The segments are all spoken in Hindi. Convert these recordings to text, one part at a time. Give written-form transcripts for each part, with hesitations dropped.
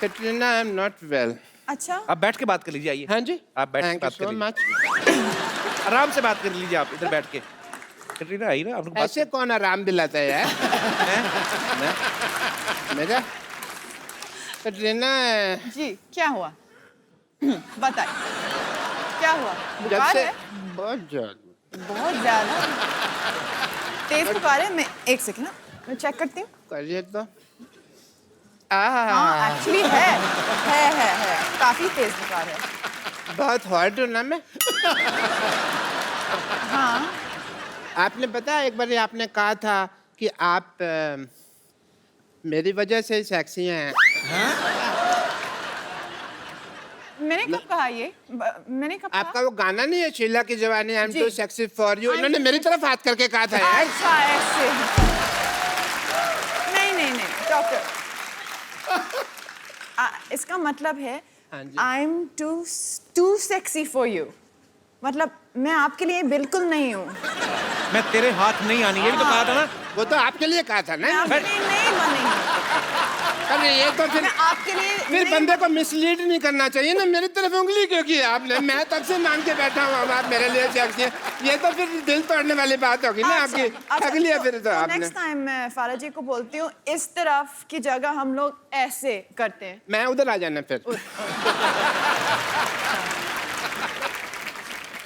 Katrina, I am not well. अच्छा, आप बैठ के बात कर लीजिए, आइए। हाँ जी, आप बैठ के थैंक यू बात कर सो लीजिए, मच। आराम से बात कर लीजिए आप इधर बैठ के। कैटरीना आई ना, आप लोग बात ऐसे कौन आराम दिलाता है यार? मेरा कैटरीना, जी क्या हुआ? बताइए, क्या हुआ? जब बुखार से है? बहुत ज्यादा बहुत ज्यादा तेज बुखार है। मैं एक सेकंड ना, मैं चेक करती हूँ। करिए तो। हाँ एक्चुअली है काफी तेज बुखार है। बहुत हॉट हूँ ना मैं। हाँ आपने पता एक बार आपने कहा था कि आप मेरी वजह से सेक्सी हैं। मैंने कब कहा ये? मैंने कब आपका कहा? वो गाना नहीं है शीला की जवानी, आई एम जी। Too sexy for you, I'm इन्होंने too मेरी तरफ हाथ करके कहा था यार। अच्छा ऐसे। नहीं डॉक्टर, इसका मतलब है हाँ जी। I am too sexy for you, मतलब मैं आपके लिए बिल्कुल नहीं हूँ। मैं तेरे हाथ नहीं आनी, ये भी तो कहा था ना। वो तो आपके लिए कहा था मैं ना। आपके लिए नहीं बनी। अरे ये तो फिर मैं आपके लिए फिर नहीं बंदे को मिसलीड नहीं करना चाहिए ना। मेरी तरफ उंगली क्यों की आपने? मैं तब से मांग के बैठा हूँ अब आप मेरे लिए सेक्सी हैं। ये तो फिर दिल तोड़ने वाली बात होगी ना आपकी। ठग लिया फिर तो आपने। नेक्स्ट टाइम मैं फारा जी को बोलती हूँ इस तरफ की जगह हम लोग ऐसे करते हैं। मैं उधर आ जाना फिर।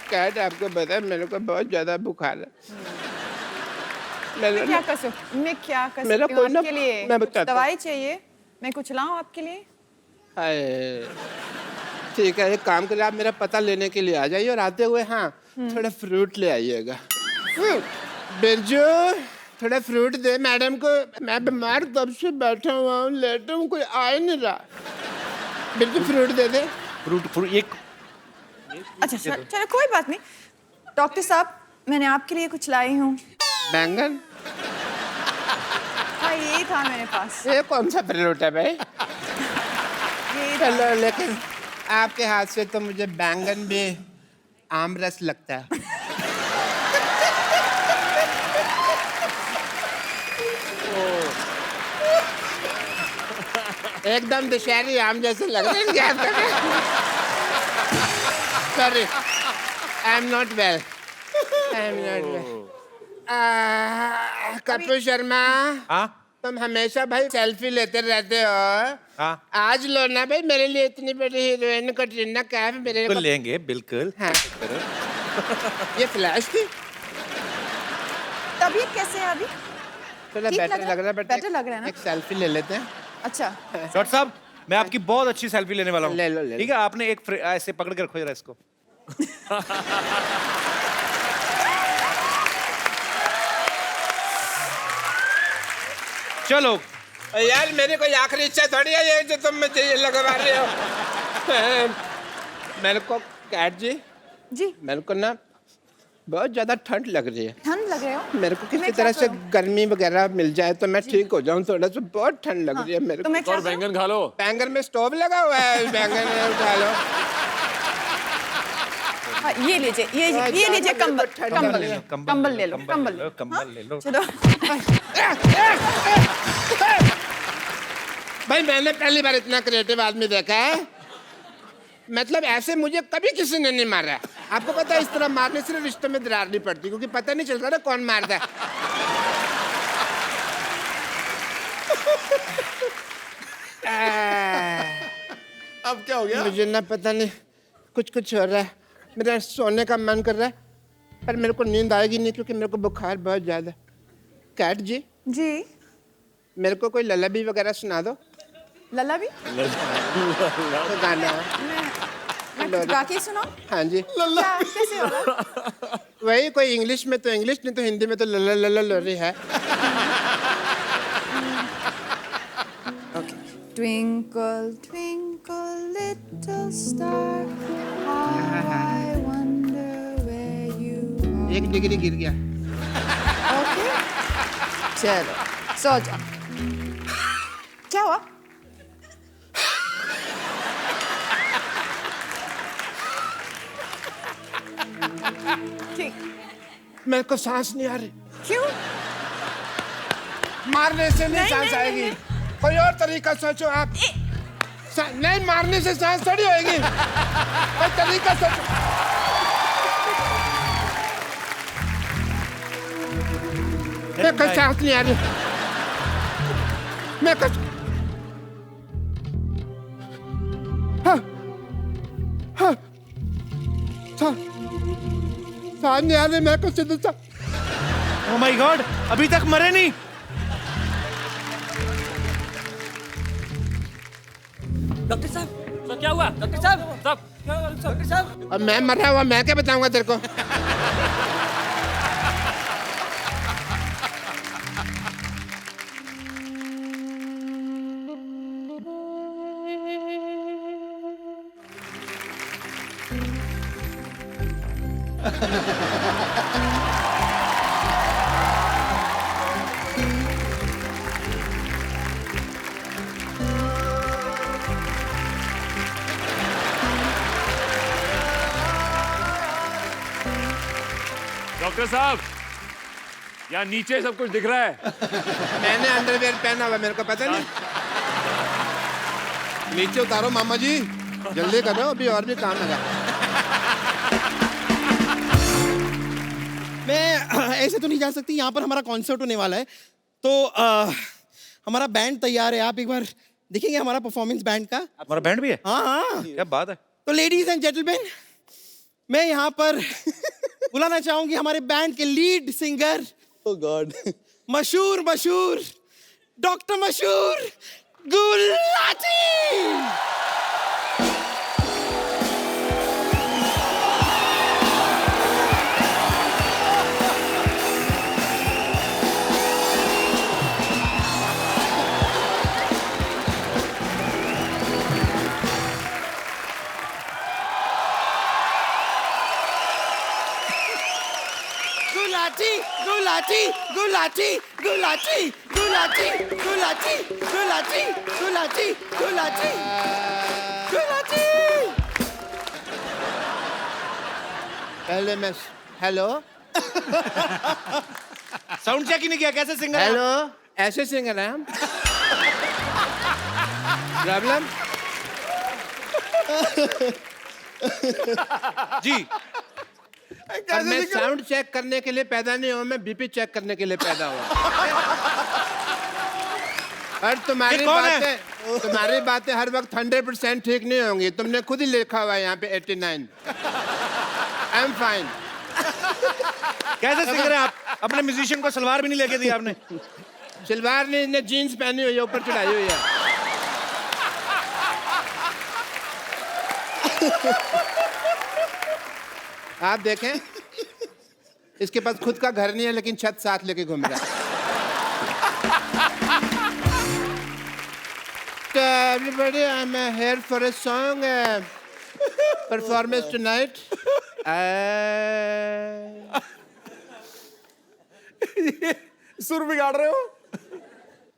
कैट, आपको पता है मेरे को बहुत ज्यादा बुखार है। मैं क्या कर सकती मेरा हूँ कोई ना, आपके लिए? मैं कुछ बताता हूँ। दवाई चाहिए? मैं कुछ लाऊं आपके लिए? हाय, ठीक है, एक काम करिए, आप मेरा पता लेने के लिए आ जाइए और आते हुए हाँ थोड़ा फ्रूट ले आइएगा। फ्रूट? बिरजू, थोड़ा फ्रूट दे मैडम को। मैं बीमार तब से बैठा हुआ हूँ, लेटा हूँ, कोई आ ही नहीं रहा। बिरजू फ्रूट दे दे। फ्रूट एक अच्छा चलो कोई बात नहीं। डॉक्टर साहब, मैंने आपके लिए कुछ लाई हूँ। बैंगन? हाँ यही था मेरे पास। ये कौन सा फ्रूट है भाई? यही था। चलो, लेकिन आपके हाथ से तो मुझे बैंगन भी आम रस लगता है। एकदम दशहरी आम जैसे लग रहे हैं क्या? Sorry, I am not well. I am not well. Kapil Sharma, हाँ तुम हमेशा भाई सेल्फी लेते रहते हो। हाँ आज लो ना भाई, मेरे लिए इतनी बड़ी हीरोइन कैटरीना कैफ मेरे बिल्कुल को। लेंगे, बिल्कुल। हाँ। ये फ्लैश थी। तबीयत कैसे है अभी? थोड़ा ठीक बेटर लग रहा है, बट बेटर लग रहा है ना? एक सेल्फी ले लेते हैं। अच्छा डॉक्टर साहब, मैं आपकी बहुत अच्छी सेल्फी लेने वाला हूँ। ले लो, ले लो। ठीक है, आपने एक ऐसे पकड़ के रखो जरा इसको। चलो यार मेरी कोई आखिरी इच्छा थोड़ी है ये जो तुम मुझे ये लगवा रहे हो। मेरे को कैट जी, मेरे को ना बहुत ज्यादा ठंड लग रही है। ठंड लग रहे हो? मेरे को किसी मैं क्या तरह से करूं? गर्मी वगैरह मिल जाए तो मैं ठीक हो जाऊं। थोड़ा सा बहुत ठंड लग रही है मेरे तो को। मैं क्या और करूं? बैंगन खा लो। बैंगन में स्टोव लगा हुआ है, बैंगन में उठा लो। हाँ, ये लीजिए ये लीजिए कंबल कंबल कंबल ले लो कंबल ले लो। कंबल ले लो। चलो भाई मैंने पहली बार इतना क्रिएटिव आदमी देखा है। मतलब ऐसे मुझे कभी किसी ने नहीं मारा है। आपको पता है इस तरह मारने से रिश्तों में दरार नहीं पड़ती, क्योंकि पता नहीं चलता ना कौन मारता है। अब क्या हो गया? मुझे ना पता नहीं कुछ हो रहा है। मेरा सोने का मन कर रहा है, पर मेरे को नींद आएगी नहीं क्योंकि मेरे को बुखार बहुत ज्यादा है। कैट जी, मेरे को कोई ललाबी वगैरह सुना दो। लल्ला भी तो गाना है। मैं कुछ गा के सुनाऊं? हाँ जी, क्या कैसे होगा? वही कोई इंग्लिश में तो इंग्लिश, नहीं तो हिंदी में तो लला लला लोरी है। Twinkle twinkle little star, how I wonder where you are. 1 degree गिर गया। Okay? चलो सो जाओ। क्या हुआ? ठीक। मेरे को सांस नहीं आ रही। क्यों? मारने से नहीं सांस नहीं, आएगी। नहीं, कोई और तरीका सोचो आप। नहीं मारने से सांस थोड़ी होएगी। कोई तरीका से मैं कुछ सांस नहीं आ रही। मैं कुछ सांस नहीं आ रही। मैं कुछ सीधा ओह माय गॉड, अभी तक मरे नहीं। डॉक्टर साहब, सर क्या हुआ? डॉक्टर साहब, डॉक्टर साहब। अब मैं मरा हुआ, मैं क्या बताऊंगा तेरे को? डॉक्टर साहब, यहाँ नीचे सब कुछ दिख रहा है। मैंने अंडरवेयर पहना हुआ, मेरे को पता नहीं। नीचे उतारो मामा जी। जल्दी करो, अभी और भी काम है। मैं ऐसे तो नहीं जा सकती, यहाँ पर हमारा कॉन्सर्ट होने वाला है, तो हमारा बैंड तैयार है। आप एक बार देखेंगे हमारा परफॉर्मेंस बैंड का? हमारा बैंड भी है? हाँ हाँ। क्या बात है। तो लेडीज एंड जेंटलमैन, मैं यहाँ पर बुलाना चाहूंगी हमारे बैंड के लीड सिंगर, ओह गॉड, मशहूर डॉक्टर मशहूर गुलाटी। गुलाटी गुलाटी गुलाटी गुलाटी गुलाटी गुलाटी गुलाटी गुलाटी गुलाटी। पहले मैं हेलो साउंड चेक ही नहीं किया, कैसे सिंगर है? हेलो, ऐसे सिंगर हैं हम। प्रॉब्लम जी। और मैं साउंड चेक करने के लिए पैदा नहीं हुआ, मैं बीपी चेक करने के लिए पैदा हुआ। और तुम्हारी बातें हर वक्त 100% ठीक नहीं होंगी। तुमने खुद ही लिखा हुआ है यहाँ पे 89। I am fine. कैसे सिंगर है आप? अपने म्यूजिशियन को सलवार भी नहीं लेके दी आपने। सलवार नहीं, इसने जीन्स पहनी हुई है, ऊपर चढ़ाई हुई है। आप देखें, इसके पास खुद का घर नहीं है, लेकिन छत साथ लेके घूम रहा है। So everybody, I'm here for a song performance tonight. सुर बिगाड़ रहे हो।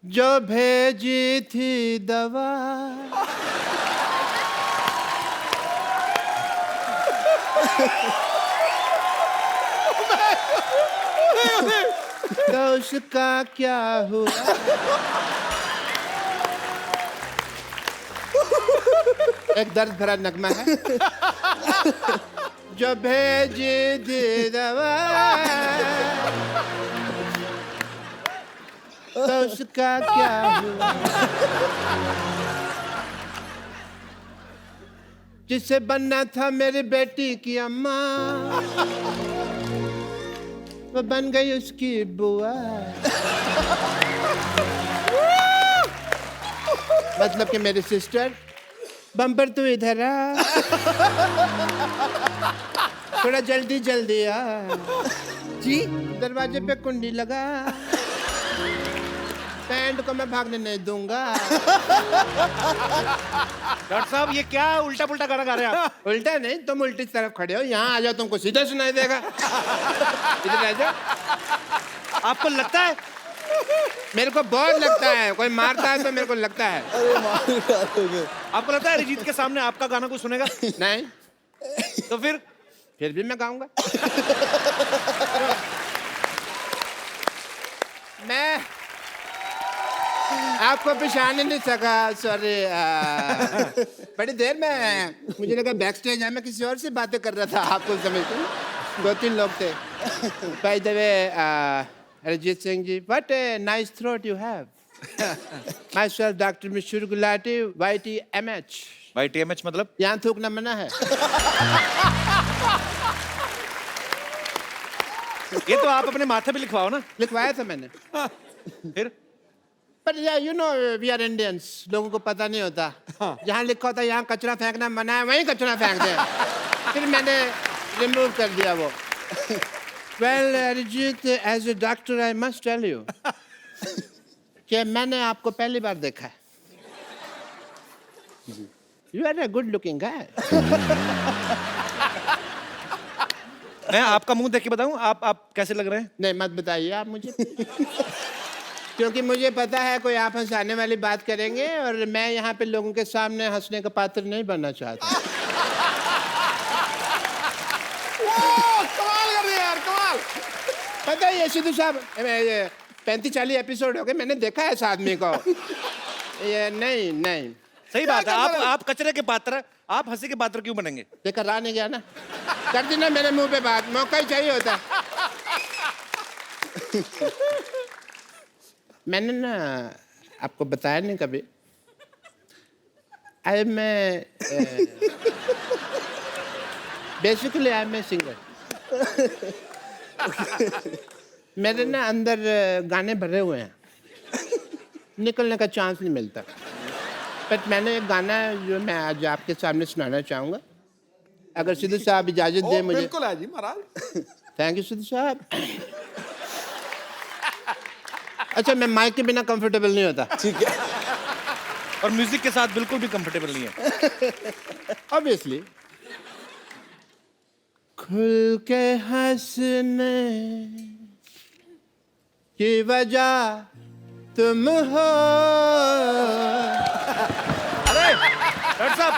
जो भेजी थी दवा तो उसका क्या हुआ? एक दर्द भरा नगमा है। जो भेजी थी दवा तो उसका क्या हुआ? जिससे बनना था मेरी बेटी की अम्मा, वो बन गई उसकी बुआ। मतलब कि मेरी सिस्टर। बम्पर तू इधर आ, थोड़ा जल्दी जल्दी आ जी। दरवाजे पे कुंडी लगा, बैंड को मैं भागने नहीं दूंगा। डॉक्टर साहब, ये क्या उल्टा पुल्टा गाना गा रहे हैं आप? उल्टा नहीं, तुम उल्टी तरफ खड़े हो। यहाँ आ जाओ, तुमको सीधा सुनाई देगा। इधर आ जाओ। आपको लगता है? मेरे को बहुत लगता है, कोई मारता है तो मेरे को लगता है। आपको लगता है अरिजीत के सामने आपका गाना कोई सुनेगा? नहीं, तो फिर भी मैं गाऊंगा। मैं आपको पहचान ही नहीं सका, सॉरी। बड़ी देर में मुझे लगा बैक स्टेज है, मैं किसी और से बातें कर रहा था, आपको समझ के 2-3 लोग थे। By the way, Arijit Singh ji, what a nice throat you have. Myself doctor मिशूर गुलाटी, YTMH। YTMH मतलब? यहाँ थूकना मना है। ये तो आप अपने माथे पे लिखवाओ ना। लिखवाया था मैंने। फिर पर you know we are Indians, लोगों को पता नहीं होता। जहाँ लिखा होता है यहाँ कचरा फेंकना मना है, वहीं कचरा फेंकते हैं। फिर मैंने रिमूव कर दिया वो। Well Arijit, as a doctor I must tell you कि मैंने आपको पहली बार देखा है। You are a good looking guy. मैं आपका मुंह देख के बताऊं आप कैसे लग रहे हैं? नहीं मत बताइए आप मुझे। क्योंकि मुझे पता है कोई आप हंसाने वाली बात करेंगे और मैं यहाँ पे लोगों के सामने हंसने का पात्र नहीं बनना चाहता। कमाल कर दिया यार, कमाल। पता है ये सिद्धू साहब, 35-40 एपिसोड हो गए, मैंने देखा है इस आदमी को। ये नहीं सही बात है। आप कचरे के पात्र, आप हंसी के पात्र क्यों बनेंगे? देखा रहा नहीं गया ना, कर दी ना मेरे मुंह पे बात, मौका ही चाहिए होता। मैंने ना आपको बताया नहीं कभी, I am basically I am a singer. मेरे ना अंदर गाने भरे हुए हैं, निकलने का चांस नहीं मिलता। बट मैंने एक गाना जो मैं आज आपके सामने सुनाना चाहूँगा, अगर सिद्धू साहब इजाज़त दें मुझे। बिल्कुल है जी महाराज। थैंक यू सिद्धू साहब। अच्छा, मैं माइक के बिना कंफर्टेबल नहीं होता। ठीक है। और म्यूजिक के साथ बिल्कुल भी कंफर्टेबल नहीं है। ऑब्वियसली। खुल के हंसने की वजह तुम हो। अरे डॉक्टर साहब,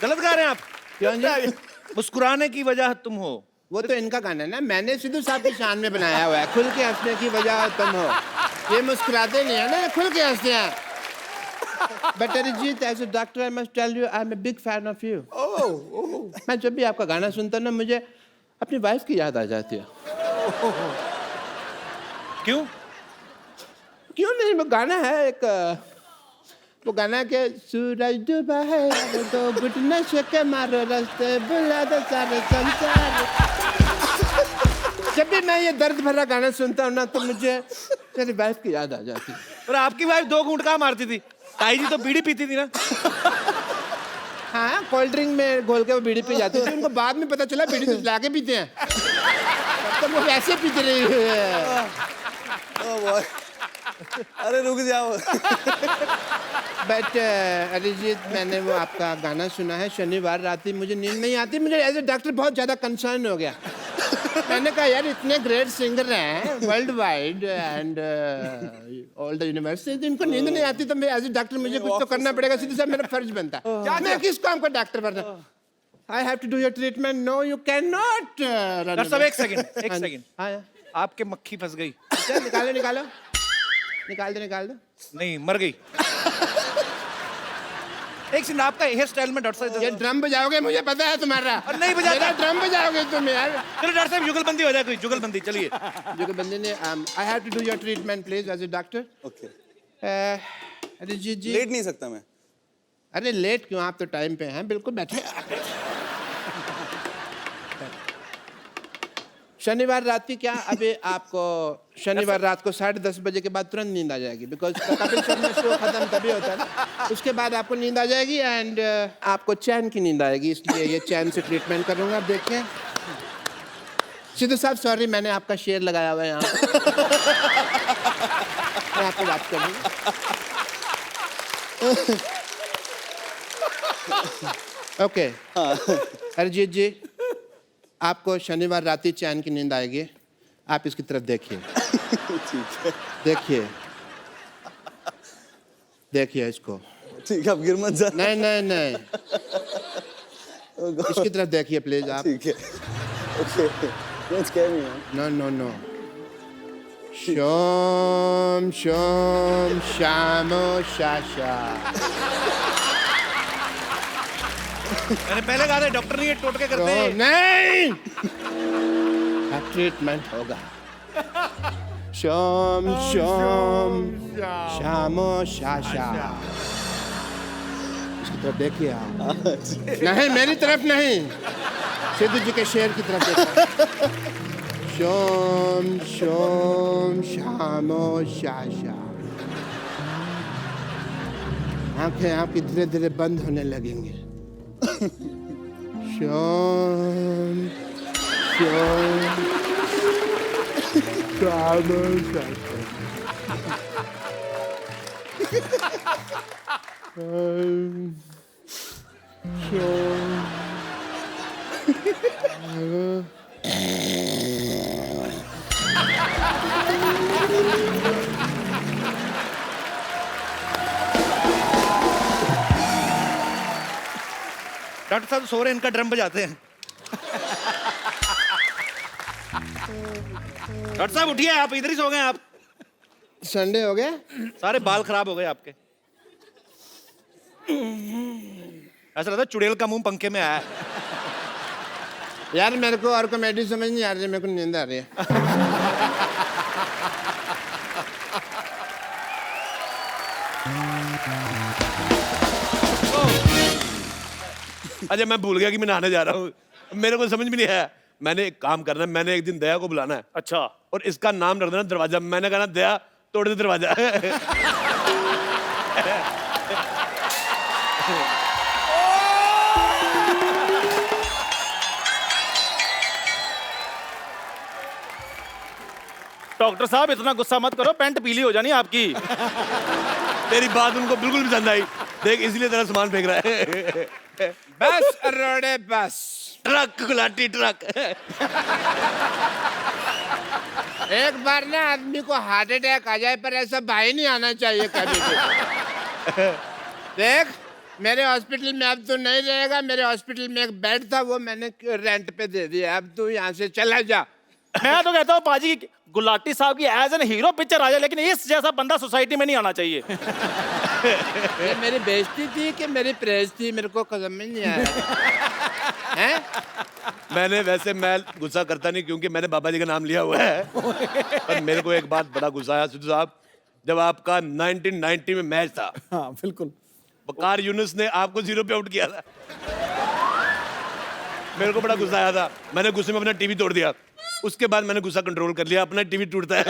गलत गा रहे हैं आप। क्यों जी? मुस्कुराने की वजह तुम हो, वो तो इनका गाना है ना, मैंने सिद्धू साहब की शान में बनाया हुआ है। खुल के हंसने की वजह तुम हो। ये मुस्कुराते नहीं है ना, खुल के हंसते हैं। But Arijit, as a doctor I must tell you, I am a big fan of you. मैं जब भी आपका गाना सुनता हूं ना, मुझे अपनी वाइफ की याद आ जाती है। क्यों? क्यों नहीं, वो गाना है एक, वो गाना के सूरज डूबा है तो गुट नशे के मारो रास्ते बुला दो सारे संसार। जब भी मैं ये दर्द भरा गाना सुनता हूँ ना, तो मुझे मेरी वाइफ की याद आ जाती है। और आपकी वाइफ 2 घूंट कहाँ मारती थी? ताई जी तो बीड़ी पीती थी ना। हाँ, कोल्ड ड्रिंक में घोल के वो बीड़ी पी जाती थी। उनको बाद में पता चला बीड़ी तो लाके पीते हैं, तो वो वैसे पीते रही है। अरे रुक जाओ। बट अरिजीत, मैंने वो आपका गाना सुना है, शनिवार रात ही मुझे नींद नहीं आती। मुझे एज ए डॉक्टर बहुत ज़्यादा कंसर्न हो गया। मैंने कहा यार, इतने ग्रेट सिंगर हैं world wide and all the universities, इनको नींद नहीं आती, तो मैं एज ए डॉक्टर मुझे कुछ तो करना पड़ेगा। सीधे साहब मेरा फर्ज बनता है। मैं किस काम का डॉक्टर बनना? I have to do your treatment. No you can not. Doctor साहब एक सेकंड। हाँ, आपके मक्खी फंस गई। निकालो निकाल दो। नहीं, मर गई। एक सेकंड, आपका हेयर स्टाइल में डॉक्टर साहब। ये ड्रम बजाओगे, मुझे पता है तुम्हारा। और नहीं बजाता। मेरा ड्रम बजाओगे तुम यार। चलो डॉक्टर साहब, जुगलबंदी हो जाए, कोई जुगलबंदी। चलिए जुगलबंदी ने, I have to do your treatment please as a doctor. Okay. Arijit ji, लेट नहीं सकता मैं। अरे लेट क्यों, आप तो टाइम पे हैं। बिल्कुल बैठे। शनिवार रात की क्या, अभी आपको शनिवार रात को 10:30 बजे के बाद तुरंत नींद आ जाएगी, बिकॉज कपिल शर्मा शो खत्म तभी होता है ना। उसके बाद आपको नींद आ जाएगी एंड आपको चैन की नींद आएगी, इसलिए ये चैन से ट्रीटमेंट करूंगा। आप देखिए सिद्धू साहब, सॉरी मैंने आपका शेर लगाया हुआ है यहाँ। मैं आपको बात करूँगा। ओके अरिजीत जी, आपको शनिवार रात ही चैन की नींद आएगी। आप इसकी तरफ देखिए। देखिए इसको। ठीक है, अब गिर मत जा। नहीं इसकी तरफ देखिए प्लीज आप। ठीक है। Okay. Don't scare me man. No शोम शोम शामो शाशा। मैंने पहले कहा था डॉक्टर नहीं है, टोटके करते हैं। नहीं, ट्रीटमेंट होगा। शोम शोम शामो शाशा। इसकी तरफ देखिए आप। नहीं, मेरी तरफ नहीं, सिद्धू जी के शेर की तरफ देखिए। शोम शोम शामो शाशा। आंखें आपकी धीरे धीरे बंद होने लगेंगी। शोम शोम शामो शाशा। डॉक्टर साहब सो रहे हैं, इनका ड्रम बजाते हैं। डॉक्टर साहब उठिए, आप इधर ही सो गए। आप संडे हो गया? सारे बाल खराब हो गए आपके। ऐसा लगता है चुड़ैल का मुंह पंखे में आया है। यार मेरे को और कॉमेडी समझ नहीं आ रही है, मेरे को नींद आ रही है। अच्छा, मैं भूल गया कि मैं नहाने जा रहा हूँ। मेरे को समझ भी नहीं आया। मैंने एक काम करना है, मैंने एक दिन दया को बुलाना है। अच्छा, और इसका नाम रख देना दरवाजा। मैंने कहा ना, दया तोड़ दे दरवाजा। डॉक्टर साहब इतना गुस्सा मत करो, पैंट पीली हो जानी आपकी। तेरी बात उनको बिल्कुल पसंद आई। देख, इसलिए तेरा सामान फेंक रहा है। बस अरोड़े बस। Truck Gulati truck. एक बार ना आदमी को हार्ट अटैक आ जाए, पर ऐसा भाई नहीं आना चाहिए कभी भी। देख, मेरे हॉस्पिटल में अब तो नहीं रहेगा। मेरे हॉस्पिटल में एक बेड था, वो मैंने रेंट पे दे दिया। अब तू यहाँ से चला जा। मैं तो कहता हूँ पाजी, गुलाटी साहब की एज एन हीरो पिक्चर आ जाए, लेकिन इस जैसा बंदा सोसाइटी में नहीं आना चाहिए। ये मेरी बेइज्जती थी कि मेरी प्रेज थी, मेरे को समझ नहीं आया। हैं? मैंने वैसे मैं गुस्सा करता नहीं, क्योंकि मैंने बाबा जी का नाम लिया हुआ है। पर मेरे को एक बात बड़ा गुस्सा आया सिद्धू साहब, जब आपका 1990 में मैच था। हाँ बिल्कुल। वकार यूनुस ने आपको 0 पे आउट किया था। मेरे को बड़ा गुस्सा आया था। मैंने गुस्से में अपना टीवी तोड़ दिया। उसके बाद मैंने गुस्सा कंट्रोल कर लिया। अपना टीवी टूटता है।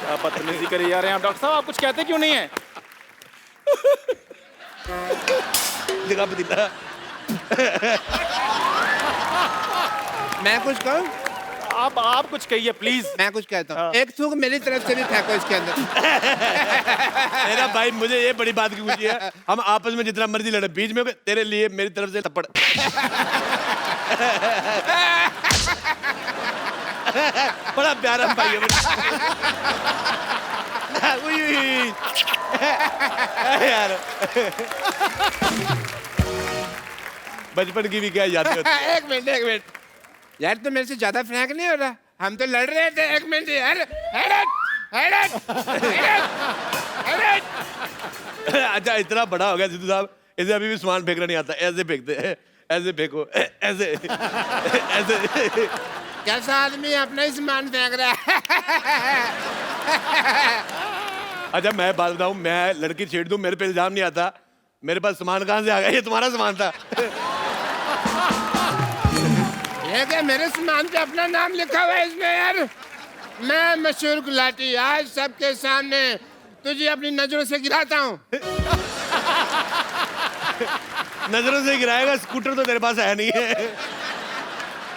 क्या बदतमीजी करी जा रहे हैं आप डॉक्टर साहब, आप कुछ कहते क्यों नहीं है? जगह पतीला। मैं कुछ कहूँ? आप कुछ कहिए प्लीज। मैं कुछ कहता हूँ। एक थूक मेरी तरफ से भी फेंको इसके अंदर। मेरा भाई, मुझे ये बड़ी बात की खुशी है, हम आपस में जितना मर्जी लड़े, बीच में तेरे लिए मेरी तरफ से थप्पड़। बड़ा प्यारा भाई है। यार, बचपन की भी क्या यादें होती हैं। एक मिनट यार, तो मेरे से ज्यादा फ्रैंक नहीं हो रहा। हम तो लड़ रहे थे। एक मिनट यार। अच्छा, इतना बड़ा हो गया सिद्धू साहब, इसे अभी भी सामान फेंकना नहीं आता। ऐसे फेंकते हैं, ऐसे फेंको, ऐसे ऐसे। कैसा आदमी अपना ही सामान फेंक रहा है। अच्छा, मैं बात बताऊं, मैं लड़की छेड़ दूं, मेरे पे इल्जाम नहीं आता। मेरे पास सामान कहाँ से आ गया? ये तुम्हारा सामान था। ये क्या मेरे सामान पे अपना नाम लिखा हुआ है इसमें? यार, मैं मशहूर गुलाटी आज सबके सामने तुझे अपनी नजरों से गिराता हूँ। नजरों से गिराएगा? स्कूटर तो तेरे पास है नहीं है।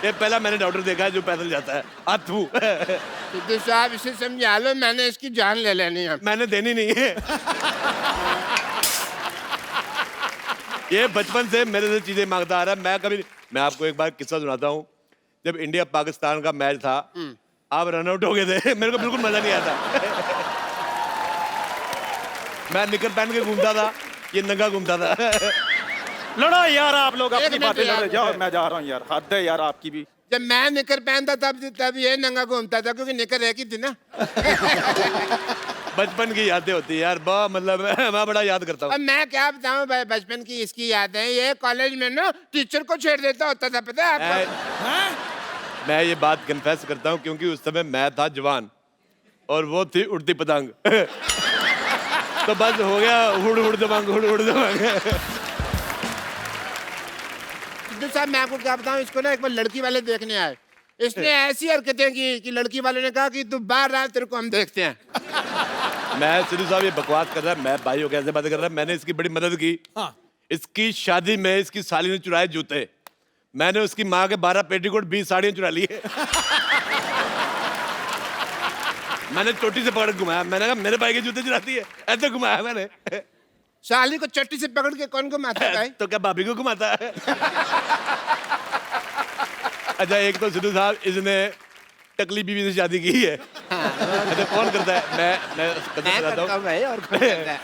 ये पहला मैंने डॉक्टर देखा है जो पैदल जाता है। अथू। सिद्धू साहब, इसे समझा लो, मैंने इसकी जान ले लेनी है। मैंने देनी नहीं है। ये बचपन से मेरे से चीजें मांगता आ रहा है। मैं आपको एक बार किस्सा सुनाता हूँ। जब इंडिया पाकिस्तान का मैच था, आप रन आउट हो गए थे। मेरे को बिल्कुल मजा नहीं आता। मैं निकर पहन के घूमता था, ये नंगा घूमता था। लड़ो यार आप लोग, एक अपनी मिनट बातें यार। लड़ो। जाओ, मैं जा रहा हूँ यार। हद है यार आपकी भी। जब मैं निकर पहनता तब ये नंगा घूमता था, क्योंकि निकर एक ही थी ना। बचपन की यादें होती है यार, बहुत मतलब मैं बड़ा याद करता अब हूँ। मैं क्या बताऊं भाई, बचपन की इसकी याद है। ये कॉलेज में ना टीचर को छेड़ देता होता था, पता है आपको? मैं ये बात कन्फेस करता हूँ क्योंकि उस समय मैं था जवान और वो थी उड़ती पतंग। तो बस हो गया हुड़ हुड़ दबंग, हुड़ हुड़ दबंग। सिद्धू साहब मैं आपको क्या बताऊं, इसको ना एक बार लड़की वाले देखने आए, इसने ऐसी हरकतें की कि लड़की वाले ने कहा कि तू बाहर आ, तेरे को हम देखते हैं। मैं सिद्धू साहब ये बकवास कर रहा है, मैं भाई हो कैसे बातें कर रहा है। मैंने इसकी बड़ी मदद की। इसकी शादी में इसकी साली ने चुराए जूते, मैंने उसकी माँ के 12 पेटीकोट 20 साड़ियाँ चुरा ली है। मैंने चोटी से पकड़ के घुमाया, मैंने कहा मेरे भाई के जूते चुराती है, ऐसे घुमाया मैंने। साली को चट्टी से पकड़ के कौन घुमाता है भाई? तो क्या भाभी को घुमाता है? अच्छा एक तो सिद्धू साहब इसने टकली बीवी से शादी की है। अच्छा कौन करता है? मैं करता हूं भाई, और कौन करता है?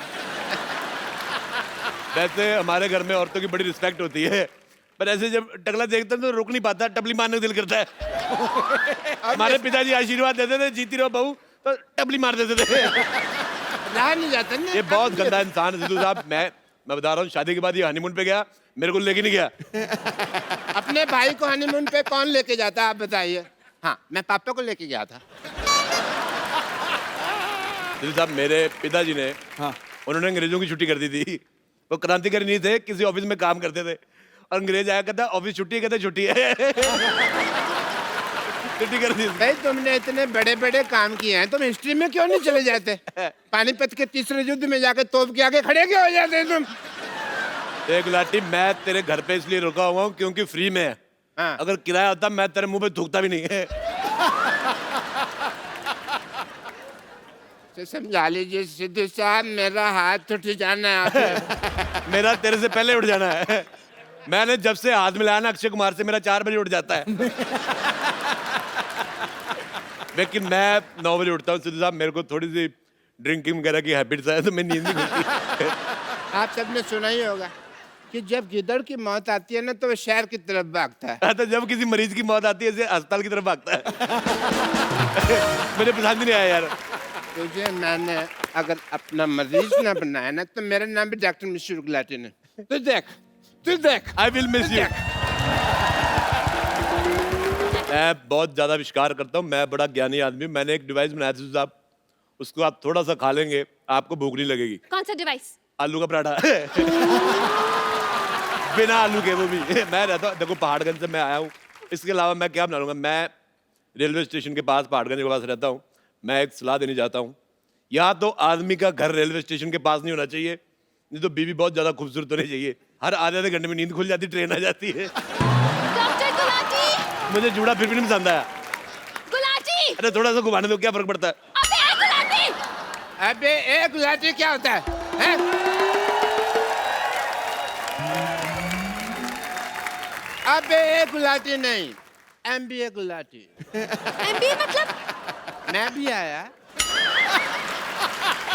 वैसे हमारे घर में औरतों की बड़ी रिस्पेक्ट होती है, पर ऐसे जब टकला देखते हैं तो रुक नहीं पाता, टपली मारने का दिल करता है। हमारे पिताजी आशीर्वाद देते थे, जीती रहो बहू, तो टपली मार देते थे। रहा नहीं जाता ना। ये बहुत गंदा इंसान है सिद्धू साहब। मैं बता रहा हूँ, शादी के बाद ये हनीमून पे गया, मेरे को लेके नहीं गया। अपने भाई को हनीमून पे कौन लेके जाता, आप बताइए? हाँ, मैं पापा को लेके गया था। सिद्धू साहब मेरे पिताजी ने, उन्होंने अंग्रेजों की छुट्टी कर दी थी। वो क्रांतिकारी नहीं थे, किसी ऑफिस में काम करते थे, और अंग्रेज आया कहता ऑफिस छुट्टी है, कहते छुट्टी है। छुट्टी कर दी। भाई तुमने इतने बड़े बड़े काम किए हैं, तुम हिस्ट्री में क्यों नहीं चले जाते? पानीपत के तीसरे युद्ध में जाके तोप के आगे खड़े क्यों हो जाते तुम? एक गुलाटी, मैं तेरे घर पे इसलिए रुका हुआ हूँ क्योंकि फ्री में है। हाँ। अगर किराया होता मैं तेरे मुंह पे थूकता भी नहीं है। तो समझा लीजिए सिद्धू साहब, मेरा हाथ उठ जाना है आपसे। मेरा तेरे से पहले उठ जाना है। मैंने जब से हाथ मिलाया ना अक्षय कुमार से, मेरा 4 बजे उठ जाता है। लेकिन मैं 9 बजे उठता हूँ सिद्धू साहब, मेरे को थोड़ी सी ड्रिंकिंग वगैरह की हैबिट्स है, तो मैं नींद नहीं खुलती। आप सबने सुना ही होगा कि जब गिदड़ की मौत आती है ना, तो वो शहर की तरफ भागता है। तो जब किसी मरीज की मौत आती है, ऐसे अस्पताल की तरफ भागता है। मुझे पसंद ही नहीं आया यार। तुझे मैंने अगर अपना मरीज ना बनाया ना, तो मेरा नाम भी डॉक्टर मिश्र गुलाटी ने। तू देख। I will miss you. मैं बहुत ज्यादा विश्वास करता हूँ, मैं बड़ा ज्ञानी आदमी हूँ। मैंने एक डिवाइस बनाया था साहब, उसको आप थोड़ा सा खा लेंगे, आपको भूख नहीं लगेगी। कौन सा डिवाइस? आलू का पराठा। बिना आलू के, वो भी। मैं रहता हूँ, देखो पहाड़गंज से मैं आया हूँ, इसके अलावा मैं क्या बना लूँगा? मैं रेलवे स्टेशन के पास, पहाड़गंज के पास रहता हूँ। मैं एक सलाह देनी चाहता हूँ, या तो आदमी का घर रेलवे स्टेशन के पास नहीं होना चाहिए, नहीं तो बीवी बहुत ज्यादा खूबसूरत होनी चाहिए। हर आधे घंटे में नींद खुल जाती, ट्रेन आ जाती है। डॉक्टर गुलाटी! मुझे जूड़ा फिर भी नहीं पसंद आया। गुलाटी! अरे थोड़ा सा घुमाने दो, क्या फर्क पड़ता है? अबे गुलाटी! अबे ए गुलाटी क्या होता है? अबे ए गुलाटी नहीं, MBA गुलाटी। MBA मतलब? मैं भी आया।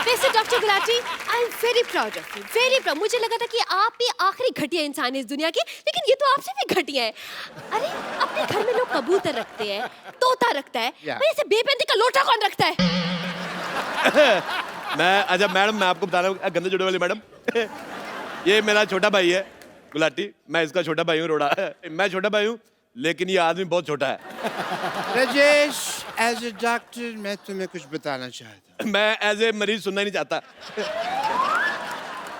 वैसे doctor Gulati, I am very proud of you, very proud. मुझे लगा था कि आप ही आखिरी घटिया इंसान है इस दुनिया के, लेकिन ये तो आपसे भी घटिया है। अरे अपने घर में लोग कबूतर रखते हैं, तोता रखता है, भाई ऐसे बेपैंती का लोटा कौन रखता है? मैं अच्छा मैडम, मैं आपको बता रहा हूँ, गंदे जोड़े वाली मैडम, ये मेरा छोटा भाई है गुलाटी, मैं इसका छोटा भाई हूँ रोड़ा। मैं छोटा भाई हूँ, लेकिन ये आदमी बहुत छोटा है। राजेश, एज ए डॉक्टर मैं तुम्हें कुछ बताना चाहता हूँ। मैं एज ए मरीज सुनना ही नहीं चाहता,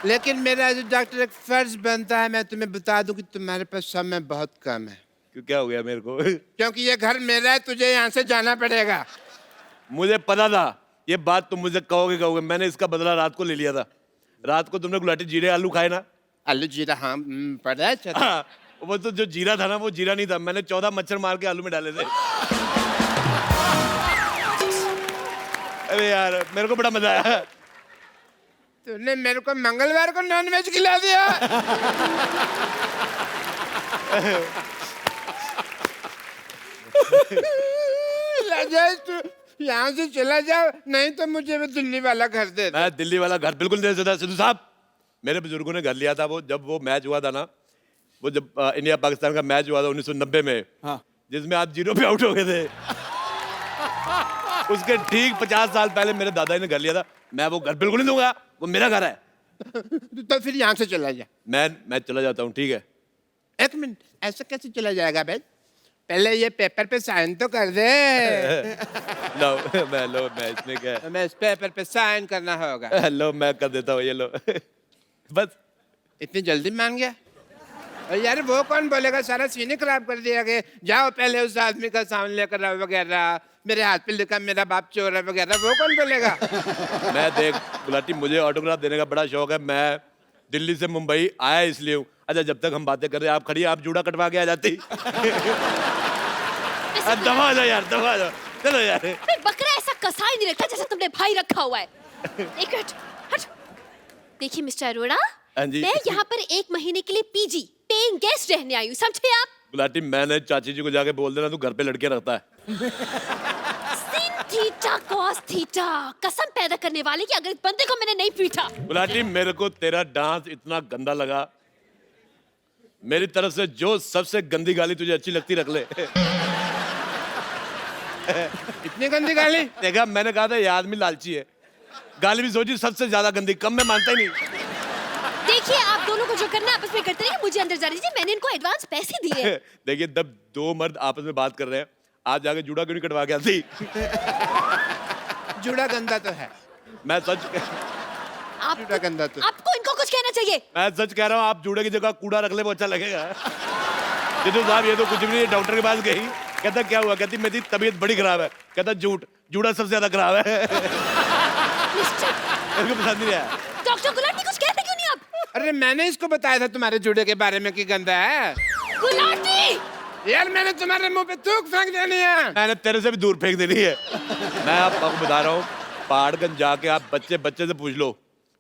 लेकिन मेरा एज ए डॉक्टर एक फर्ज बनता है, मैं तुम्हें बता दूं कि तुम्हारे पास समय बहुत कम है। क्यों, क्या हो गया मेरे को? क्योंकि ये घर मेरा है, तुझे यहाँ से जाना पड़ेगा। मुझे पता था ये बात तुम मुझे कहोगे। मैंने इसका बदला रात को ले लिया था। रात को तुमने गुलाटी जीरे आलू खाए ना? आलू जीरा, हाँ पता है। अच्छा हाँ, वो तो जो जीरा था ना, वो जीरा नहीं था, मैंने 14 मच्छर मार के आलू में डाले थे। अरे यार मेरे को बड़ा मजा आया। तूने मेरे को मंगलवार को नॉनवेज खिला दिया। राजेश तू यहाँ से चला जाओ, नहीं तो मुझे भी दिल्ली वाला घर दे दे। मैं दिल्ली वाला घर बिल्कुल नहीं दे सकता सिद्धू साहब। मेरे बुजुर्गों ने घर लिया था, वो जब वो मैच हुआ था ना, वो जब इंडिया पाकिस्तान का मैच हुआ था 1990 में, हाँ। जिसमें आप 0 पे आउट हो गए थे। उसके ठीक 50 साल पहले मेरे दादाजी ने घर लिया था। मैं वो घर बिल्कुल नहीं दूंगा, वो मेरा घर है। तो फिर यहाँ से चला जा। मैं चला जाता हूँ, ठीक है? एक मिनट, ऐसा कैसे चला जाएगा भाई? पहले ये पेपर पे साइन तो कर दे। लो मैं इसमें क्या है? हमें इस पेपर पे साइन करना होगा। लो मैं कर देता हूँ, ये लो। बस इतनी जल्दी मान गया? और यार वो कौन बोलेगा, सारा सीन ही खराब कर दिया कि जाओ पहले उस आदमी का सामान लेकर आओ वगैरह, मेरे हाथ पे लिखा मेरा बाप चोर है वगैरह, वो कौन बोलेगा? मैं देख गुलाटी, मुझे ऑटोग्राफ देने का बड़ा शौक है। मैं दिल्ली से मुंबई आया इसलिए हूँ। अच्छा जब तक हम बातें कर रहे हैं आप खड़ी, आप जूड़ा कटवा के आ जाती। दबा आ जाओ यार, दबा आ जाओ, चलो यार। मैं बकरा ऐसा कसाई नहीं रखा जैसा तुमने भाई रखा हुआ है। एक मिनट, हट। देखिए मिस्टर अरोड़ा, हाँ जी। मैं यहाँ पर 1 महीने के लिए पीजी पेइंग गेस्ट रहने आई हूँ, समझे आप? गुलाटी मैंने चाची जी को जाके बोल देना तू घर पे लड़के रखता है। sin थीटा cos थीटा, कसम पैदा करने वाले कि अगर इस बंदे को मैंने नहीं पीटा। गुलाटी मेरे को तेरा डांस इतना गंदा लगा, मेरी तरफ से जो सबसे गंदी गाली तुझे अच्छी लगती रख ले। इतनी गंदी गाली? देखा, मैंने कहा था ये आदमी लालची है। गाली भी सोची सबसे ज्यादा गंदी, कम में मानता ही नहीं। देखिए आप दोनों को जो करना है आपस में करते रहिए, मुझे अंदर जाने दीजिए, मैंने इनको एडवांस पैसे दिए हैं। देखिए जब 2 मर्द आपस में बात कर रहे हैं, आप जाके जूड़ा क्यों नहीं कटवा के आती? जूड़ा गंदा तो है। मैं सच जूड़ा गंदा तो। आपको इनको कुछ कहना चाहिए। मैं सच कह रहा हूँ, आप जूड़े की जगह कूड़ा रख ले वो अच्छा लगेगा। जितू साहब ये तो कुछ भी नहीं, डॉक्टर के पास गई, कहता क्या हुआ? कहती मेरी तबीयत बड़ी खराब है। कहता जूड़ा सबसे ज्यादा खराब है। मेरे को पसंद नहीं आया। डॉक्टर गुलाटी कुछ कहते क्यों नहीं आप? अरे मैंने इसको बताया था तुम्हारे जूड़े के बारे में कि गंदा है। गुलाटी! यार मैंने तुम्हारे मुंह पे थूक फेंक देनी है। मैंने तेरे से भी दूर फेंक देनी है। मैं आपको बता रहा हूँ, पहाड़गंज जाके आप बच्चे से पूछ लो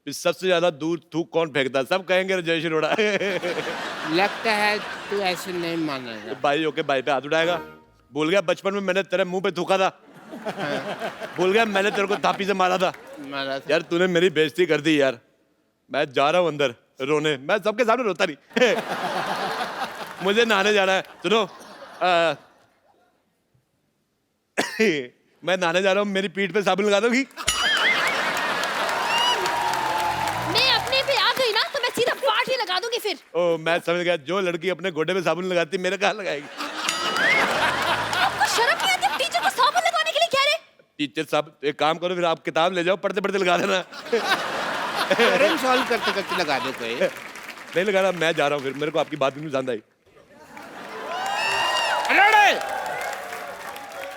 कि सबसे ज्यादा दूर थूक कौन फेंकता है, सब कहेंगे राजेश अरोड़ा। लगता है तू ऐसे नहीं मानेगा। भाई होके भाई पे हाथ उठाएगा। भूल गया बचपन में मैंने तेरे मुंह पे थूका था? भूल गया मैंने तेरे को थापी से मारा था? यार तूने मेरी बेइज्जती कर दी यार। मैं जा रहा हूँ अंदर रोने, मैं सबके सामने रोता नहीं। मुझे नहाने जाना है। सुनो मैं नहाने जा रहा हूँ, मेरी पीठ पे साबुन लगा दोगी? मैं अपने पे आ गई ना तो मैं सीधा पार्ट ही लगा दूंगी फिर। ओ मैं समझ गया, जो लड़की अपने गोडे पे साबुन लगाती मेरे कहाँ लगाएगी? आपको शर्म नहीं आती टीचर को साबुन लगाने के लिए कह रहे? टीचर साहब एक काम करो, फिर आप किताब ले जाओ, पढ़ते पढ़ते लगा देना। प्रॉब्लम सॉल्व करते करते लगा दे कोई। नहीं लगाना, मैं जा रहा हूँ फिर, मेरे को आपकी बात भी नहीं पसंद आई।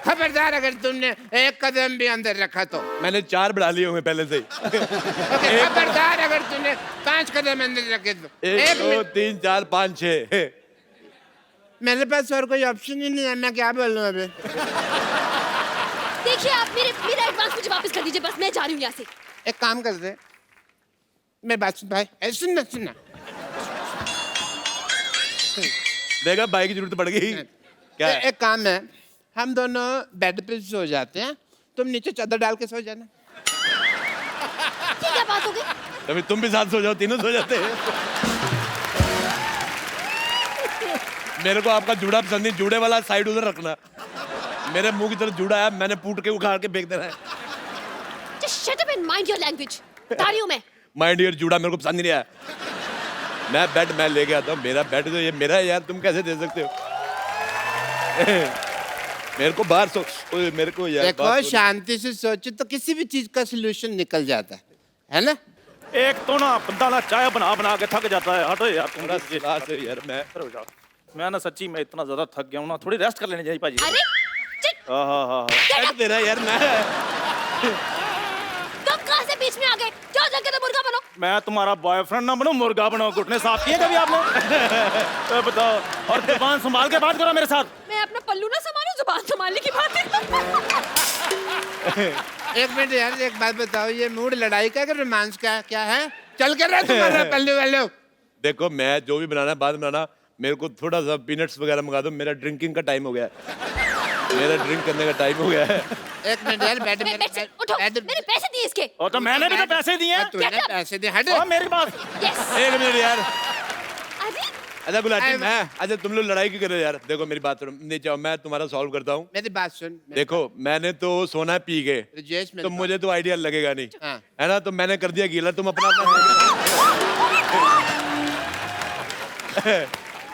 खबरदार अगर तुमने एक कदम भी अंदर रखा तो। मैंने 4 बढ़ा लिए हुए पहले से ही। खबरदार अगर तुमने 5 कदम अंदर रखे तो। 1 2 3 4 5 6। मेरे पास और कोई ऑप्शन ही नहीं है, मैं क्या बोलूं अभी। देखिए आप मेरा एडवांस मुझे वापस कर दीजिए, बस मैं जा रही हूँ यहाँ से। एक काम कर दे, मैं बात सुन भाई, सुनना सुनना। देखा भाई की जरूरत पड़ गई। क्या है? एक काम है, हम दोनों बेड पे सो जाते हैं, तुम नीचे चादर डाल के सो जाना। ये क्या बात हो गई? तभी तुम भी साथ सो जाओ, तीनों सो जाते हैं। मेरे को आपका जूड़ा पसंद नहीं, जूड़े वाला साइड उधर रखना। मेरे मुंह की तरफ जूड़ा है, मैंने पूट के उखाड़ के फेंक देना है। Just shut up and mind your language। बता रही हूँ मैं। माइंड योर जूड़ा मेरे को पसंद नहीं आया। मैं बेड मैं लेके आता हूँ, मेरा बेड तो ये मेरा है यार, तुम कैसे दे सकते हो? मेरे को बाहर सो, मेरे को यार देखो शांति से सोचो तो किसी भी चीज का सोल्यूशन निकल जाता है ना? एक तो ना बंदा ना चाय बना बना के थक जाता है। हटो यार तुम। यार मैं ना सच्ची मैं इतना ज्यादा थक गया हूँ ना, थोड़ी रेस्ट कर लेनी चाहिए भाजी। अरे चिट, हाँ बेड तेरा यार। मैं तुम कहाँ से बीच में आ गए? जाओ जाके तो मुर्गा बनो। मैं तुम्हारा बॉयफ्रेंड ना बनो, मुर्गा बनो। घुटने साफ किए कभी आपने? तो बताओ, और जुबान संभाल के बात करो मेरे साथ। मैं अपना पल्लू ना संभालूं, जुबान संभालने की बात है। एक मिनट यार, एक बात बताओ, ये मूड लड़ाई का कि रोमांस का क्या है? चल कर रहा तुम्हारा पल्लू वालो। देखो मैं जो भी बनाना है बाद में बनाना, मेरे को थोड़ा सा पीनट्स वगैरह मंगा दो, मेरा ड्रिंकिंग का टाइम हो गया है। मेरा ड्रिंक करने का टाइम हो गया है। एक मिनट यार, बैठ बेड से उठो, मैंने पैसे दिए इसके। और तो मैंने भी तो पैसे दिए हैं। तूने पैसे दे, हट। और मेरी बात। यस। एक मिनट यार, अरे अच्छा गुलाटी I- मैं अच्छा तुम लोग लड़ाई क्यों कर रहे हो यार? देखो मेरी बात सुनो, नीचे आओ, मैं तुम्हारा सॉल्व करता हूँ। मेरी बात सुन। देखो मैंने तो सोना पी के, ब्रजेश मेरे तो मुझे तो आइडिया लगेगा नहीं, हाँ। है ना? तो मैंने कर दिया गीला, तुम अपना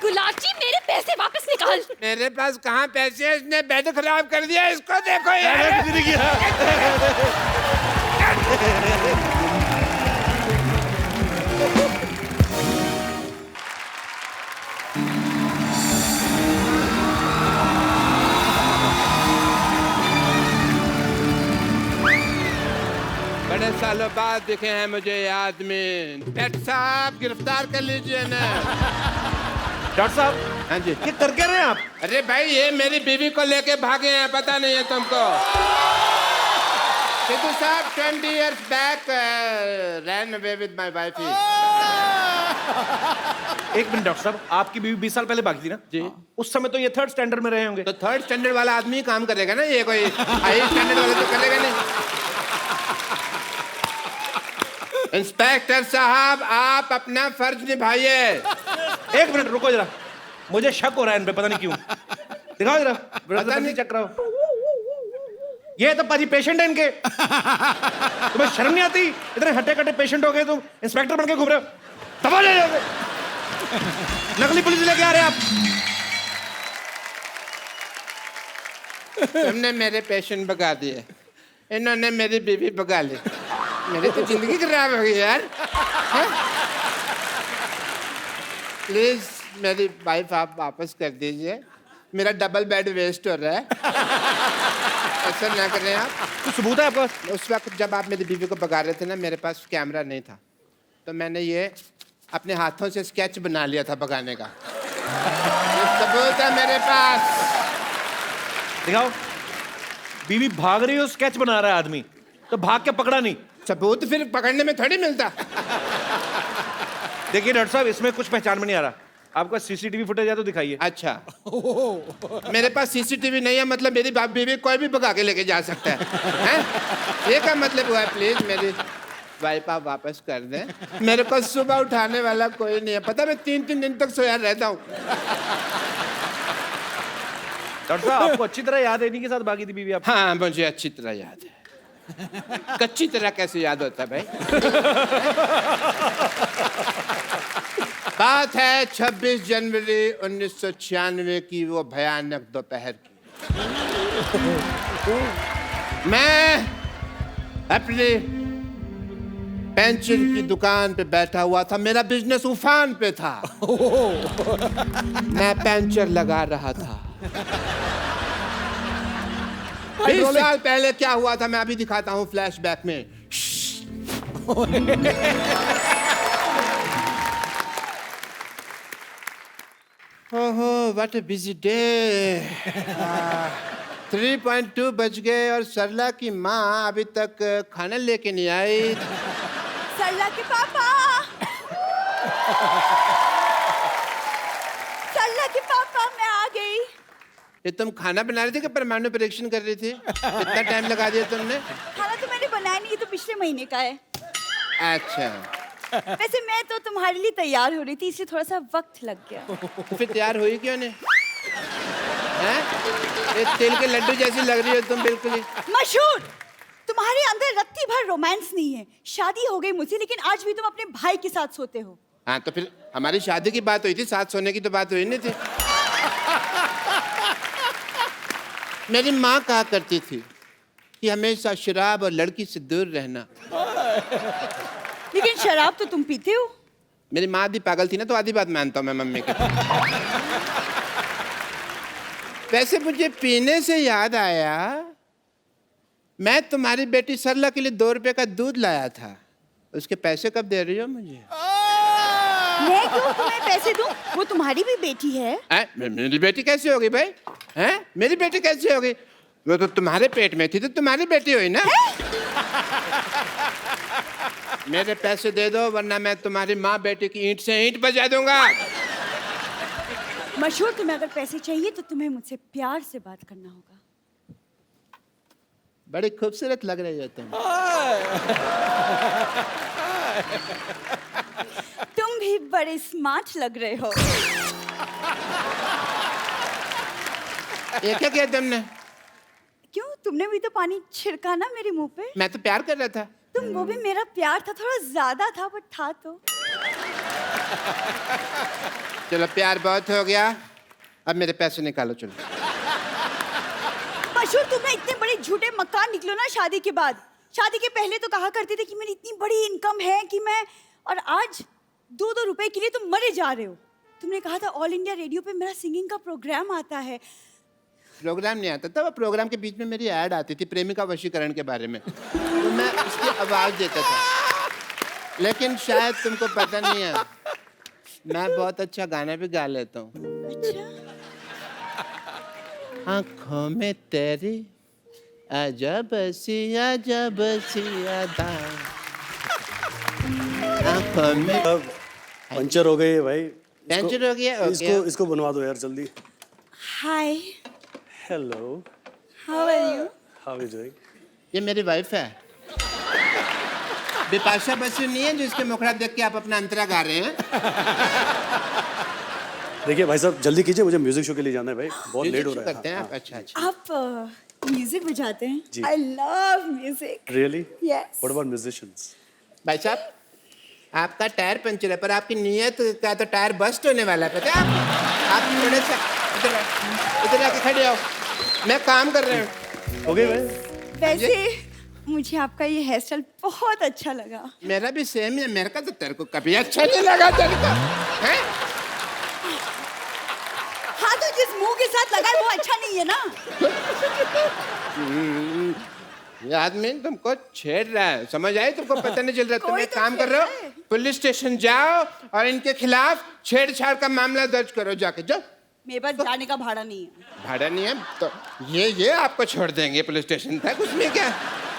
गुलाटी मेरे पैसे वापस निकाल। मेरे पास कहाँ पैसे हैं? इसने बेड खराब कर दिया, इसको देखो यार। किसी ने किया। बड़े सालों बाद दिखे हैं मुझे ये आदमी। डॉक्टर साहब गिरफ्तार कर लीजिए ना। डॉक्टर साहब हाँ जी। ये कर क्या रहे हैं आप? अरे भाई ये मेरी बीवी को लेके भागे हैं, पता नहीं है तुमको? सिद्धू साहब 20 years back ran away with my wife. एक मिनट डॉक्टर साहब, आपकी बीवी 20 साल पहले भागी थी ना जी। उस समय तो ये 3rd स्टैंडर्ड में रहे होंगे। तो 3rd स्टैंडर्ड वाला आदमी काम करेगा ना, ये कोई हाई स्टैंडर्ड वाला तो करेगा नहीं। इंस्पेक्टर साहब आप अपना फर्ज निभाइए। एक मिनट रुको जरा, मुझे शक हो रहा है इन पे, पता नहीं क्यों। दिखाओ जरा, पता नहीं। चेक कराओ। ये तो पाजी पेशेंट है इनके। तुम्हें शर्म नहीं आती? इतने हट्टे कट्टे पेशेंट हो गए, तुम इंस्पेक्टर बन के घूम रहे हो। दबा ले जाओगे। नकली पुलिस लेके आ रहे हैं आप। तुमने मेरे पेशेंट भगा दिए, इन्होंने मेरी बीवी भगा ली। मेरी तो जिंदगी खराब हो गई यार। प्लीज मेरी वाइफ आप वापस कर दीजिए, मेरा डबल बेड वेस्ट हो रहा है। ऐसा ना करें आप। कुछ सबूत है आपका? उस वक्त जब आप मेरी बीवी को भगा रहे थे ना, मेरे पास कैमरा नहीं था, तो मैंने ये अपने हाथों से स्केच बना लिया था भगाने का। ये सबूत है मेरे पास। दिखाओ। बीवी भाग रही हो, स्केच बना रहा है आदमी, तो भाग के पकड़ा नहीं। सबूत फिर पकड़ने में थोड़ी मिलता। देखिए डॉक्टर साहब, इसमें कुछ पहचान में नहीं आ रहा। आपका सीसीटीवी फुटेज है तो दिखाइए। अच्छा मेरे पास सीसीटीवी नहीं है, मतलब मेरी बीवी कोई भी भगा के लेके जा सकता है, हैं? ये क्या मतलब हुआ है? प्लीज मेरी वाइफ आप वापस कर दें। मेरे को सुबह उठाने वाला कोई नहीं है, पता मैं 3-3 दिन तक सोया रहता हूँ। डॉक्टर साहब आपको अच्छी तरह याद है इन्हीं के साथ भागी थी बीवी आप? हाँ मुझे अच्छी तरह याद है। कच्ची तरह कैसे याद होता है भाई? बात है 26 जनवरी 1996 की, वो भयानक दोपहर की। मैं अपनी पेंचर की दुकान पे बैठा हुआ था, मेरा बिजनेस उफान पे था। मैं पेंचर लगा रहा था। 20 साल पहले क्या हुआ था मैं अभी दिखाता हूँ फ्लैशबैक में। ओहो व्हाट अ बिजी डे। 3.2 बज गए और सरला की माँ अभी तक खाना लेके नहीं आई। सरला के पापा, सरला के पापा मैं आ गई। ये तुम खाना बना रही थी कि परमाणु परीक्षण कर रही थी? इतना टाइम लगा दिया तुमने? खाना तो मैंने बनाया नहीं, ये तो पिछले महीने का है। अच्छा वैसे मैं तो तुम्हारे लिए तैयार हो रही थी, इसलिए थोड़ा सा वक्त लग गया। तो फिर तैयार हुई क्यों नहीं? हैं? ये तिल के लड्डू जैसी लग रही हो तुम बिल्कुल ही। मशहूर, तुम्हारे अंदर रत्ती भर रोमांस नहीं है। शादी हो गई मुझसे, लेकिन आज भी तुम अपने भाई के साथ सोते हो। हाँ तो फिर हमारी शादी की बात हुई थी, साथ सोने की तो बात हुई नहीं थी। मेरी माँ कहा करती थी कि हमेशा शराब और लड़की से दूर रहना। लेकिन शराब तो तुम पीते हो। मेरी माँ भी पागल थी ना, तो आधी बात मानता हूँ मैं मम्मी की। वैसे मुझे पीने से याद आया, मैं तुम्हारी बेटी सरला के लिए 2 रुपए का दूध लाया था, उसके पैसे कब दे रही हो मुझे? मैं क्यों तुम्हें पैसे दूं? वो तुम्हारी भी बेटी है। मेरी बेटी कैसे होगी भाई? हैं? मेरी बेटी कैसे होगी? वो तो तुम्हारे पेट में थी तो तुम्हारी बेटी हुई ना। मेरे पैसे दे दो वरना मैं तुम्हारी माँ बेटी की ईंट से ईंट बजा दूंगा। मशहूर, तुम्हें अगर पैसे चाहिए तो तुम्हें मुझसे प्यार से बात करना होगा। बड़ी खूबसूरत लग रही हो तुम। तुम भी बड़े स्मार्ट लग रहे हो। ये क्या किया तुमने? क्यों, तुमने भी तो पानी छिड़का ना मेरे मुंह पे। मैं तो प्यार कर रहा था। तुम, वो भी मेरा प्यार था, थोड़ा ज्यादा था बट था तो। चलो प्यार बहुत हो गया, अब मेरे पैसे निकालो चलो। मशहूर, तुम्हें इतने बड़े झूठे मक्कार निकलो ना शादी के बाद। शादी के पहले तो कहा करते थे कि मेरी इतनी बड़ी इनकम है कि मैं, और आज 2-2 रुपए के लिए तुम मरे जा रहे हो। तुमने कहा था ऑल इंडिया रेडियो पे मेरा सिंगिंग का प्रोग्राम आता है। प्रोग्राम नहीं आता था, वो प्रोग्राम के बीच में मेरी ऐड आती थी प्रेमिका वशीकरण के बारे में, तो मैं उसकी आवाज देता था। लेकिन शायद तुमको पता नहीं है, मैं बहुत अच्छा गाना भी गा लेता हूँ। अच्छा, आँखों में तेरी आजा बसी अदा, आँखों में। पंचर हो गई है भाई। पंचर हो गया? इसको बनवा दो यार जल्दी। Hi, hello, how are you? How is doing? ये मेरी वाइफ है, बिपाशा बसु नहीं है जिसके मुखड़ा देख के आप अपना अंतरा गा रहे हैं। देखिए भाई साहब जल्दी कीजिए, मुझे म्यूजिक शो के लिए जाना है भाई, बहुत लेट हो रहा है। करते हैं आप? अच्छा अच्छा। आप म्यूजिक बजाते हैं? जी। I love music. Really? Yes. What about musicians? भाई साहब, आपका टायर पंचर है पर आपकी नीयत का तो टायर बस्ट होने वाला है, पता है आप थोड़े सा इधर आके खड़े हो, मैं काम कर रहा हूँ। हो गए भाई? वैसे मुझे आपका ये हेयर स्टाइल बहुत अच्छा लगा। मेरा भी सेम है, मेरे का तो तेरे को कभी अच्छा नहीं लगा तेरे को, हैं? हाँ तो जिस मुंह के साथ लगा है वो अच्छा नहीं है ना। ये आदमी तुमको छेड़ रहा है, समझ आई? तुमको पता नहीं चल रहा? तुम कोई एक तो काम कर छेड़ रहे हो, रहा है। पुलिस स्टेशन जाओ और इनके खिलाफ छेड़छाड़ का मामला दर्ज करो जाके। जाओ। मेरे पास जाने का भाड़ा नहीं है। भाड़ा नहीं है तो ये आपको छोड़ देंगे पुलिस स्टेशन तक, उसमें क्या?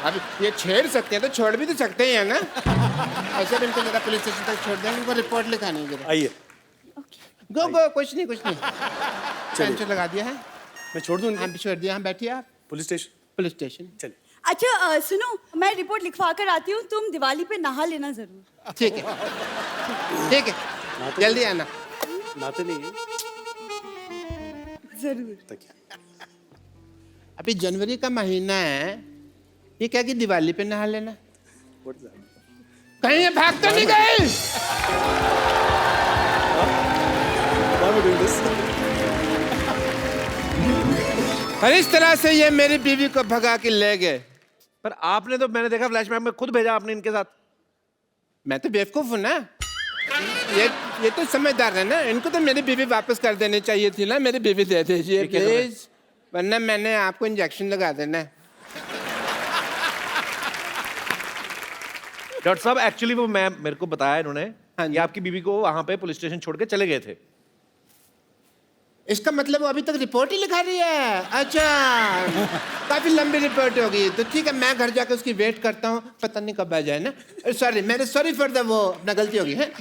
अब ये छेड़ सकते हैं तो छोड़ भी तो सकते हैं ना। ऐसे भी इनको जरा पुलिस स्टेशन तक छोड़ देंगे, उनको रिपोर्ट लिखानी है जरा। आइए। गो गो, कुछ नहीं टेंशन लगा दिया है। मैं छोड़ दूं इनको? हाँ छोड़ दिया, हम बैठिए आप। Police station? पुलिस स्टेशन चलिए। अच्छा सुनो, मैं रिपोर्ट लिखवा कर आती हूँ, तुम दिवाली पे नहा लेना जरूर। ठीक है ठीक है, जल्दी आना। नहाते नहीं है? जरूर। तकिया। अभी जनवरी का महीना है, ये क्या कि दिवाली पे नहा लेना? What is that? कहीं ये भाग तो नहीं गए? Why am I doing this? और इस तरह से ये मेरी बीवी को भगा के ले गए। पर आपने तो, मैंने देखा फ्लैशबैक में खुद भेजा आपने इनके साथ। मैं तो बेवकूफ हूँ ना, ये तो समझदार है ना, इनको तो मेरी बीवी वापस कर देनी चाहिए थी ना। मेरी बीवी दे दीजिए प्लीज, वरना मैंने आपको इंजेक्शन लगा देना है। डॉक्टर साहब एक्चुअली वो मेरे को बताया इन्होंने, हाँ जी। कि आपकी बीवी को वहां पे पुलिस स्टेशन छोड़ के चले गए थे। इसका मतलब वो अभी तक रिपोर्ट ही लिखा रही है? अच्छा, काफी लंबी रिपोर्ट होगी, तो ठीक है मैं घर जाकर उसकी वेट करता हूँ, पता नहीं कब आ जाए ना। सॉरी, मेरे सॉरी फॉर द वो, अपना गलती होगी है।